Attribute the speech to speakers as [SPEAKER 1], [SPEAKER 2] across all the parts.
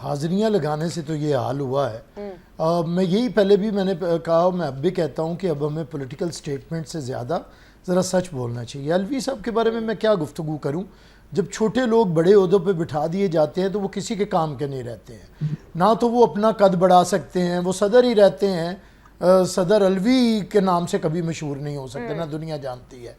[SPEAKER 1] حاضریاں لگانے سے تو یہ حال ہوا ہے. میں یہی پہلے بھی میں نے کہا, میں اب بھی کہتا ہوں کہ اب ہمیں پولیٹیکل سٹیٹمنٹ سے زیادہ ذرا سچ بولنا چاہیے. الوی صاحب کے بارے میں کیا گفتگو کروں. جب چھوٹے لوگ بڑے عہدوں پہ بٹھا دیے جاتے ہیں تو وہ کسی کے کام کے نہیں رہتے ہیں. نہ تو وہ اپنا قد بڑھا سکتے ہیں, وہ صدر ہی رہتے ہیں. صدر الوی کے نام سے کبھی مشہور نہیں ہو سکتے, نہ دنیا جانتی ہے.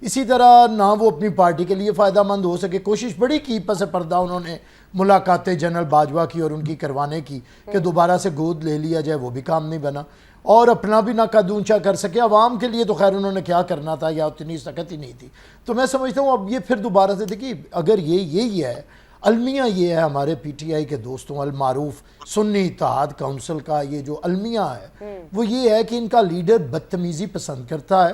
[SPEAKER 1] اسی طرح نہ وہ اپنی پارٹی کے لیے فائدہ مند ہو سکے. کوشش بڑی کی پس پردہ انہوں نے ملاقاتیں جنرل باجوہ کی اور ان کی کروانے کی کہ دوبارہ سے گود لے لیا جائے, وہ بھی کام نہیں بنا. اور اپنا بھی نہ قد اونچا کر سکے. عوام کے لیے تو خیر انہوں نے کیا کرنا تھا, یا اتنی سخت ہی نہیں تھی. تو میں سمجھتا ہوں اب یہ پھر دوبارہ سے دیکھیے, اگر یہی ہے المیہ, یہ ہے ہمارے پی ٹی آئی کے دوستوں المعروف سنی اتحاد کونسل کا یہ جو المیہ ہے, وہ یہ ہے کہ ان کا لیڈر بدتمیزی پسند کرتا ہے,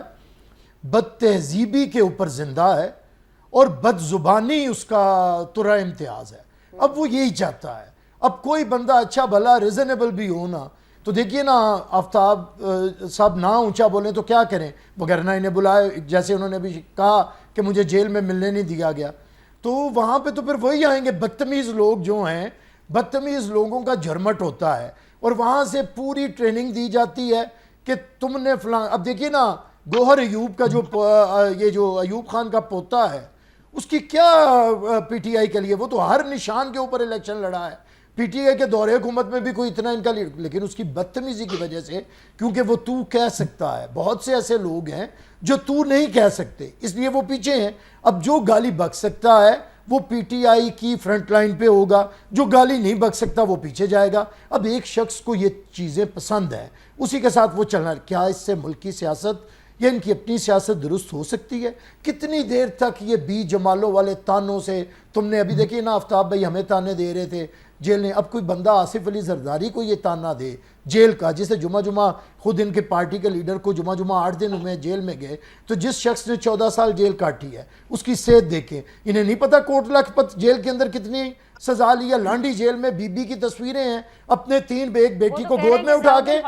[SPEAKER 1] بد تہذیبی کے اوپر زندہ ہے, اور بد زبانی اس کا ترا امتیاز ہے. اب وہ یہی چاہتا ہے. اب کوئی بندہ اچھا بھلا ریزنیبل بھی ہو نا, تو دیکھیے نا آفتاب صاحب نہ اونچا بولیں تو کیا کریں, وگرنہ انہیں بلائے, جیسے انہوں نے بھی کہا کہ مجھے جیل میں ملنے نہیں دیا گیا. تو وہاں پہ تو پھر وہی آئیں گے بدتمیز لوگ جو ہیں, بدتمیز لوگوں کا جھرمٹ ہوتا ہے, اور وہاں سے پوری ٹریننگ دی جاتی ہے کہ تم نے فلاں. اب دیکھیے نا گوہر ایوب کا یہ جو ایوب خان کا پوتا ہے, اس کی کیا پی ٹی آئی کے لیے, وہ تو ہر نشان کے اوپر الیکشن لڑا ہے. پی ٹی آئی کے دور حکومت میں بھی کوئی اتنا ان کا لیکن اس کی بدتمیزی کی وجہ سے, کیونکہ وہ تو کہہ سکتا ہے. بہت سے ایسے لوگ ہیں جو تو نہیں کہہ سکتے, اس لیے وہ پیچھے ہیں. اب جو گالی بک سکتا ہے وہ پی ٹی آئی کی فرنٹ لائن پہ ہوگا, جو گالی نہیں بک سکتا وہ پیچھے جائے گا. اب ایک شخص کو یہ چیزیں پسند ہیں, اسی کے ساتھ وہ چلنا. کیا اس سے ملک کی سیاست یا ان کی اپنی سیاست درست ہو سکتی ہے؟ کتنی دیر تک یہ بی جمالوں والے تانوں سے, تم نے ابھی دیکھیے نا آفتاب بھائی ہمیں تانے دے رہے تھے جیل نے. اب کوئی بندہ آصف علی زرداری کو یہ تانا دے جیل کا, جسے جمعہ خود ان کے پارٹی کے لیڈر کو جمعہ 8 دن میں جیل میں گئے, تو جس شخص نے 14 سال جیل کاٹی ہے اس کی صحت دیکھیں. انہیں نہیں پتا کوٹ لکھپت جیل کے اندر کتنی سزا لیا. لانڈی جیل میں بی بی کی تصویریں ہیں, اپنے 3 بیٹی کو گود میں اٹھا کے.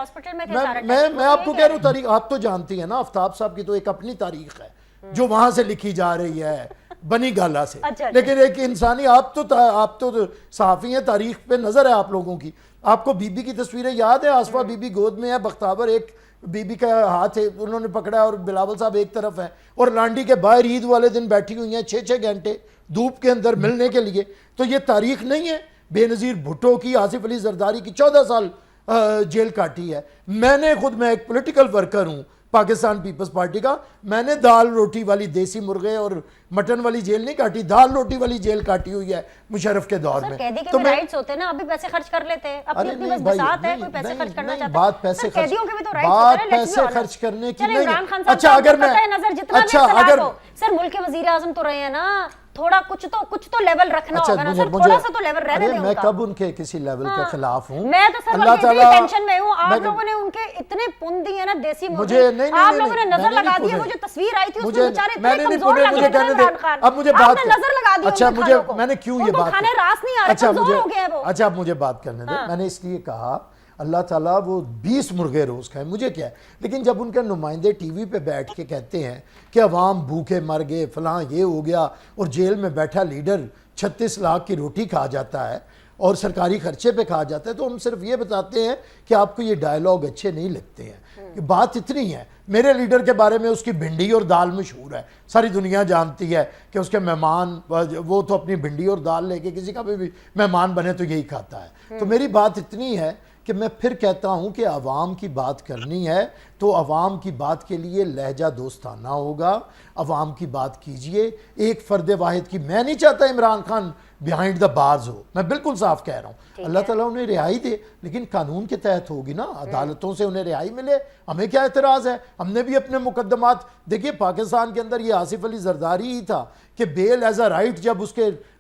[SPEAKER 1] میں آپ کو کہہ رہا ہوں تاریخ آپ تو جانتی ہیں نا, آفتاب صاحب کی تو ایک اپنی تاریخ ہے جو وہاں سے لکھی جا رہی ہے بنی گالا سے. لیکن ایک انسانی, آپ تو صحافی ہیں, تاریخ پہ نظر ہے آپ لوگوں کی. آپ کو بی بی کی تصویریں یاد ہے؟ آصفہ بی بی گود میں ہے, بختاور ایک بی بی کا ہاتھ ہے انہوں نے پکڑا ہے, اور بلاول صاحب ایک طرف ہیں, اور لانڈی کے باہر عید والے دن بیٹھی ہوئی ہیں 6 گھنٹے دھوپ کے اندر ملنے کے لیے. تو یہ تاریخ نہیں ہے؟ بے نظیر بھٹو کی, آصف علی زرداری کی 14 سال جیل کاٹی ہے. میں ایک پولیٹیکل ورکر ہوں پاکستان پیپلز پارٹی کا. میں نے دال روٹی والی دیسی مرغے اور مٹن والی جیل نہیں کاٹی, دال روٹی والی جیل کاٹی ہوئی ہے مشرف کے دور میں.
[SPEAKER 2] تو میں رائٹس ہوتے ہیں نا, ابھی پیسے خرچ کر لیتے ہیں, اپنی بس بساط ہے, کوئی پیسے خرچ کرنا چاہتا ہے.
[SPEAKER 1] بات پیسے خرچ کرنے کی نہیں.
[SPEAKER 2] اچھا اگر میں سر ملک کے وزیر اعظم تو رہے ہیں نا, تھوڑا کچھ تو لیول رکھنا ہوگا نا سر, تھوڑا سا تو لیول رہنے دیں.
[SPEAKER 1] میں کب ان کے کسی لیول کے خلاف ہوں؟
[SPEAKER 2] میں تو سر اللہ تعالیٰ ٹینشن میں ہوں. آپ لوگوں نے ان کے اتنے پن دیے نا دیسی مرغے, آپ لوگوں نے نظر لگا دی. وہ جو تصویر آئی تھی اس میں بیچارے اتنے کمزور لگ رہے تھے عمران خان,
[SPEAKER 1] اب مجھے بات
[SPEAKER 2] نظر لگا دی.
[SPEAKER 1] اچھا میں نے کیوں یہ بات,
[SPEAKER 2] کھانے راس نہیں آ رہے, کمزور ہو گئے وہ.
[SPEAKER 1] اچھا اب مجھے بات کرنے دیں. میں نے اس لیے کہا اللہ تعالیٰ وہ 20 مرغے روز کھائیں, مجھے کیا ہے. لیکن جب ان کے نمائندے ٹی وی پہ بیٹھ کے کہتے ہیں کہ عوام بھوکے مر گئے, فلاں یہ ہو گیا, اور جیل میں بیٹھا لیڈر 36 لاکھ کی روٹی کھا جاتا ہے اور سرکاری خرچے پہ کھا جاتا ہے, تو ہم صرف یہ بتاتے ہیں کہ آپ کو یہ ڈائلاگ اچھے نہیں لگتے ہیں. بات اتنی ہے, میرے لیڈر کے بارے میں اس کی بھنڈی اور دال مشہور ہے, ساری دنیا جانتی ہے کہ اس کے مہمان, وہ تو اپنی بھنڈی اور دال لے کے کسی کا بھی مہمان بنے تو یہی کھاتا ہے. تو میری بات اتنی ہے کہ میں پھر کہتا ہوں کہ عوام کی بات کرنی ہے تو عوام کی بات کے لیے لہجہ دوستانہ ہوگا, عوام کی بات کیجئے. ایک فرد واحد کی, میں نہیں چاہتا Imran Khan behind the bars ہو, میں بالکل صاف کہہ رہا ہوں. اللہ تعالیٰ انہیں رہائی دے, لیکن قانون کے تحت ہوگی نا, عدالتوں سے انہیں رہائی ملے. ہمیں کیا اعتراض ہے؟ ہم نے بھی اپنے مقدمات دیکھیے. پاکستان کے اندر یہ آصف علی زرداری ہی تھا کہ بیل ایز اے رائٹ, جب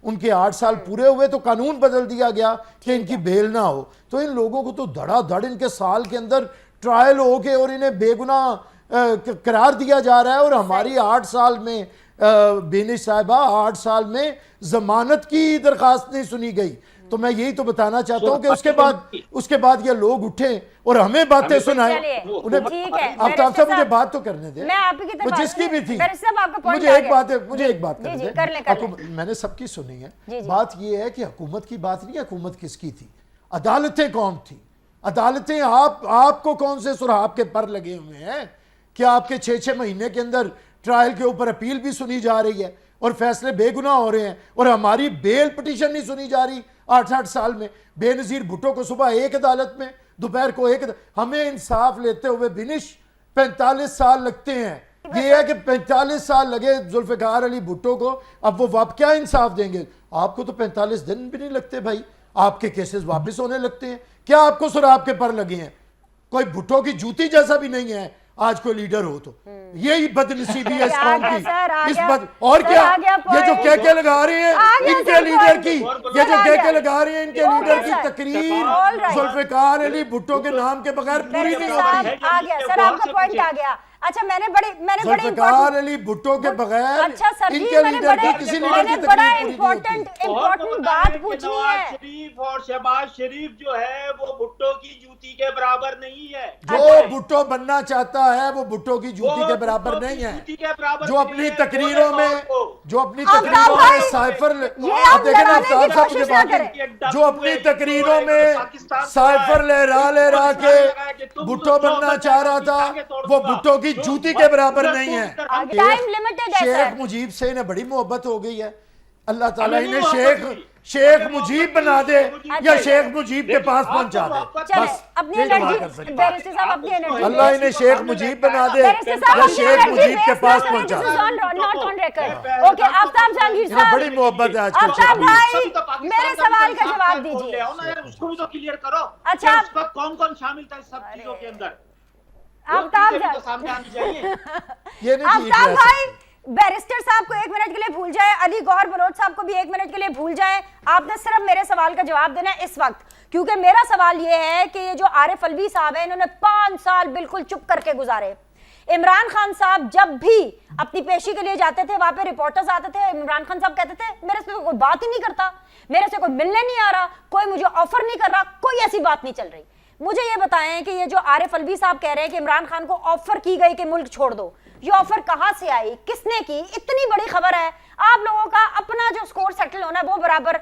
[SPEAKER 1] ان کے 8 سال پورے ہوئے تو قانون بدل دیا گیا کہ ان کی بیل نہ ہو. تو ان لوگوں کو تو دھڑا دھڑ ان کے سال کے اندر ٹرائل ہو کے اور انہیں بے گناہ قرار دیا جا رہا ہے. اور ہماری 8 سال میں بینش صاحبہ 8 سال میں ضمانت کی درخواست نہیں سنی گئی. تو میں یہی تو بتانا چاہتا ہوں کہ اس کے بعد یہ لوگ اٹھیں اور ہمیں باتیں سنائیں. آفتاب صاحب مجھے بات تو کرنے دیں, وہ جس کی بھی تھی. مجھے ایک بات کرنے دیں. میں نے سب کی سنی ہے. بات یہ ہے کہ حکومت کی بات نہیں, حکومت کس کی تھی, عدالتیں کون تھی, عدالتیں آپ کو کون سے سرحاب کے پر لگے ہوئے ہیں کہ آپ کے 6 مہینے کے اندر ٹرائل کے اوپر اپیل بھی سنی جا رہی ہے اور فیصلے بے گناہ ہو رہے ہیں, اور ہماری بیل پٹیشن نہیں سنی جا رہی 8 سال میں. بے نظیر بھٹو کو صبح ایک عدالت میں, دوپہر کو ایک ہمیں انصاف لیتے ہوئے بنش 45 سال لگتے ہیں. یہ ہے کہ 45 سال لگے ذوالفقار علی بھٹو کو, اب وہ آپ کیا انصاف دیں گے؟ آپ کو تو 45 دن بھی نہیں لگتے بھائی, آپ کے کیسز واپس ہونے لگتے ہیں. کیا آپ کو سراب کے پر لگے ہیں؟ کوئی بھٹو کی جوتی جیسا بھی نہیں ہے آج کوئی لیڈر ہو. تو یہی بدنصیبی ہے اس قوم کی. اور کیا یہ جو کہہ لگا رہے ہیں ان کے لیڈر کی, یہ جو کہہ لگا رہے ہیں ان کے لیڈر کی تقریر ذوالفقار علی بھٹو کے نام کے بغیر پوری نہیں ہوتی.
[SPEAKER 2] سر آپ کا پوائنٹ آ گیا. اچھا میں نے بڑی
[SPEAKER 1] ذوالفقار علی بھٹو کے بغیر ان کے لیڈر کی کسی لیڈر کی تقریر پوری نہیں
[SPEAKER 2] ہوتی. بات پوچھنی ہے.
[SPEAKER 3] شریف اور شہباز شریف جو ہے وہ بھٹو کی جوتی کے برابر نہیں ہے.
[SPEAKER 1] جو بھٹو بننا چاہتا ہے وہ بھٹو کی جوتی کے برابر نہیں ہے. جو اپنی تقریروں میں سائفر, آپ دیکھیں نا آفتاب صاحب مجھے بات کریں, جو اپنی تقریروں میں سائفر لہرا کے بھٹو بننا چاہ رہا تھا وہ بھٹو کی جوتی کے برابر نہیں ہے. شیخ مجیب سے انہیں بڑی محبت ہو گئی ہے, اللہ تعالیٰ انہیں شیخ مجیب بنا دے یا شیخ مجیب کے پاس پہنچا دے, بس اللہ انہیں شیخ مجیب بنا دے یا شیخ مجیب کے پاس پہنچا دے. بڑی محبت ہے آج کل
[SPEAKER 2] آفتاب بھائی میرے سوال کا جواب دیجیے.
[SPEAKER 3] اس کو بھی تو کلیئر کرو.
[SPEAKER 2] اچھا
[SPEAKER 3] اس وقت کون شامل تھا اس سب چیزوں کے اندر؟
[SPEAKER 2] آفتاب بھائی بیرسٹر صاحب کو 1 منٹ کے لیے بھول جائے, علی گوہر بلوچ صاحب کو بھی 1 منٹ کے لیے بھول جائے. آپ نے صرف میرے سوال کا جواب دینا ہے اس وقت, کیونکہ میرا سوال یہ ہے کہ یہ جو عارف الوی صاحب ہیں انہوں نے 5 سال بالکل چپ کر کے گزارے. عمران خان صاحب جب بھی اپنی پیشی کے لیے جاتے تھے وہاں پہ رپورٹرز آتے تھے, عمران خان صاحب کہتے تھے میرے سے کوئی بات ہی نہیں کرتا, میرے سے کوئی ملنے نہیں آ رہا, کوئی مجھے آفر نہیں کر رہا, کوئی ایسی بات نہیں چل رہی. مجھے یہ بتائیں کہ یہ جو عارف الوی صاحب کہہ رہے ہیں کہ عمران خان کو آفر کی گئی کہ ملک چھوڑ دو, یہ آفر کہاں سے آئی, کس نے کی؟ اتنی بڑی خبر ہے, آپ لوگوں کا اپنا جو سکور سیٹل ہونا ہے وہ برابر